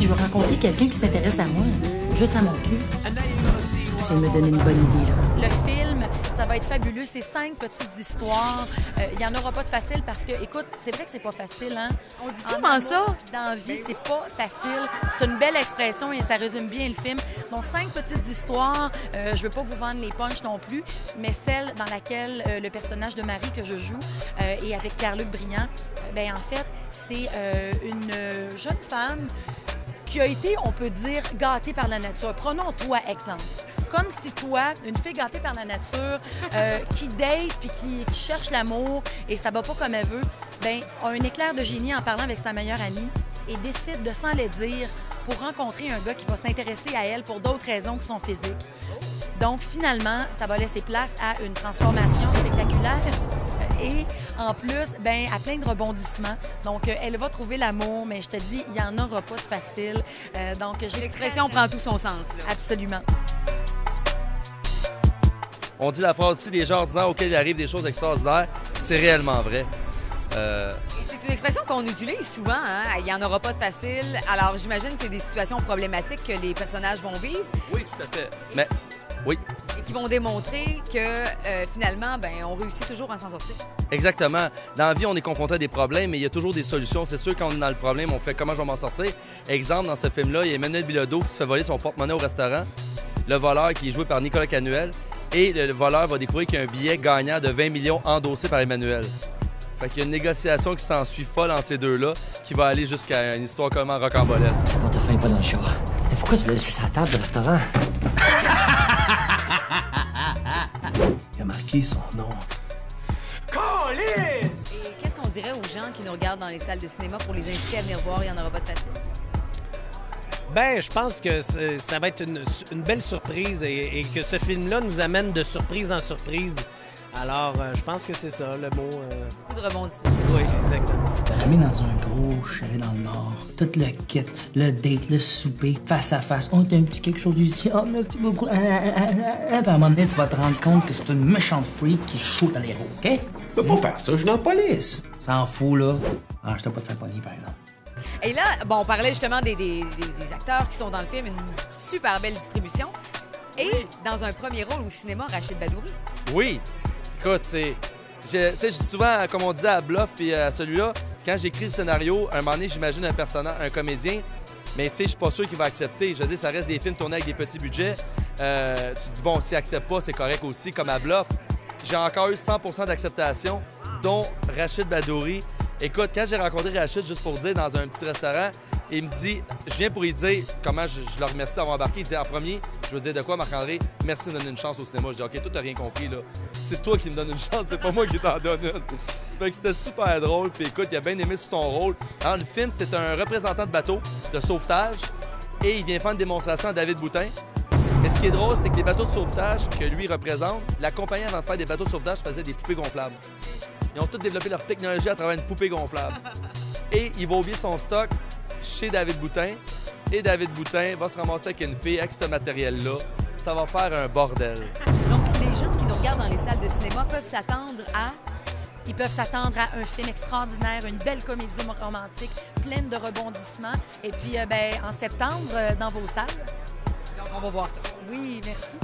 Je veux rencontrer quelqu'un qui s'intéresse à moi, juste à mon cul. Tu viens de me donner une bonne idée, là. Le film, ça va être fabuleux. C'est 5 petites histoires. Il n'y en aura pas de facile parce que, écoute, c'est vrai que c'est pas facile, hein? On dit souvent ça. Dans la vie, c'est pas facile. C'est une belle expression et ça résume bien le film. Donc, 5 petites histoires. Je veux pas vous vendre les punchs non plus, mais celle dans laquelle le personnage de Marie que je joue et avec Pierre-Luc Briand, ben en fait, c'est une jeune femme qui a été, on peut dire, gâtée par la nature. Prenons toi exemple. Comme si toi, une fille gâtée par la nature, qui date puis qui cherche l'amour et ça va pas comme elle veut, ben a un éclair de génie en parlant avec sa meilleure amie et décide de s'en les dire pour rencontrer un gars qui va s'intéresser à elle pour d'autres raisons que son physique. Donc, finalement, ça va laisser place à une transformation spectaculaire et, en plus, ben, à plein de rebondissements. Donc, elle va trouver l'amour, mais je te dis, il n'y en aura pas de facile. Donc, L'expression prend tout son sens, là. Absolument. On dit la phrase aussi, des gens ordinaires auxquels il arrive des choses extraordinaires, c'est réellement vrai. C'est une expression qu'on utilise souvent, hein? Il n'y en aura pas de facile. Alors, j'imagine que c'est des situations problématiques que les personnages vont vivre. Oui, tout à fait. Mais, oui. Et qui vont démontrer que, finalement, ben, on réussit toujours à s'en sortir. Exactement. Dans la vie, on est confronté à des problèmes, mais il y a toujours des solutions. C'est sûr, quand on est dans le problème, on fait comment je vais m'en sortir. Exemple, dans ce film-là, il y a Emmanuel Bilodeau qui se fait voler son porte-monnaie au restaurant. Le voleur, qui est joué par Nicolas Canuel. Et le voleur va découvrir qu'il y a un billet gagnant de 20 millions endossé par Emmanuel. Fait qu'il y a une négociation qui s'ensuit folle entre ces deux-là, qui va aller jusqu'à une histoire comment rocambolesque. Le portefeuille pas dans le char. Mais pourquoi tu l'as laissé sur la table du restaurant? Il a marqué son nom. Et qu'est-ce qu'on dirait aux gens qui nous regardent dans les salles de cinéma pour les inciter à venir voir? Il n'y en aura pas de facile. Ben, je pense que ça va être une belle surprise et que ce film-là nous amène de surprise en surprise. Alors, je pense que c'est ça, le mot... Beaucoup de rebondissements. Oui, exactement. Ramé dans un gros chalet dans le Nord. Tout le kit, le date, le souper, face à face. Oh, t'as un petit quelque chose ici. Oh, merci beaucoup. Puis à un moment donné, tu vas te rendre compte que c'est une méchante freak qui shoot à l'héros, OK? Je peux pas faire ça, je suis dans la police. S'en fout, là. Ah, je t'ai pas de faire pogner, par exemple. Et là, bon, on parlait justement des acteurs qui sont dans le film, une super belle distribution. Et dans un premier rôle au cinéma, Rachid Badouri. Oui. Écoute, je dis souvent, comme on disait à Bluff puis à celui-là, quand j'écris le scénario, à un moment donné, j'imagine un personnage, un comédien, mais tu sais, je suis pas sûr qu'il va accepter. Je veux dire, ça reste des films tournés avec des petits budgets. Tu dis, bon, s'il accepte pas, c'est correct aussi, comme à Bluff. J'ai encore eu 100% d'acceptation, dont Rachid Badouri. Écoute, quand j'ai rencontré Rachid, juste pour dire, dans un petit restaurant, il me dit, je viens pour lui dire comment je le remercie d'avoir embarqué. Il dit, en premier, je veux dire de quoi, Marc-André? Merci de me donner une chance au cinéma. Je dis, OK, toi, t'as rien compris, là. C'est toi qui me donne une chance, c'est pas moi qui t'en donne une. Fait que c'était super drôle. Puis écoute, il a bien aimé son rôle. Alors, le film, c'est un représentant de bateau de sauvetage et il vient faire une démonstration à David Boutin. Mais ce qui est drôle, c'est que les bateaux de sauvetage que lui représente, la compagnie, avant de faire des bateaux de sauvetage, faisait des poupées gonflables. Ils ont tous développé leur technologie à travers une poupée gonflable. Et il va oublier son stock chez David Boutin. Et David Boutin va se ramasser avec une fille avec ce matériel-là. Ça va faire un bordel. Donc, les gens qui nous regardent dans les salles de cinéma peuvent s'attendre à... Ils peuvent s'attendre à un film extraordinaire, une belle comédie romantique, pleine de rebondissements. Et puis, en septembre, dans vos salles. Donc, on va voir ça. Oui, merci.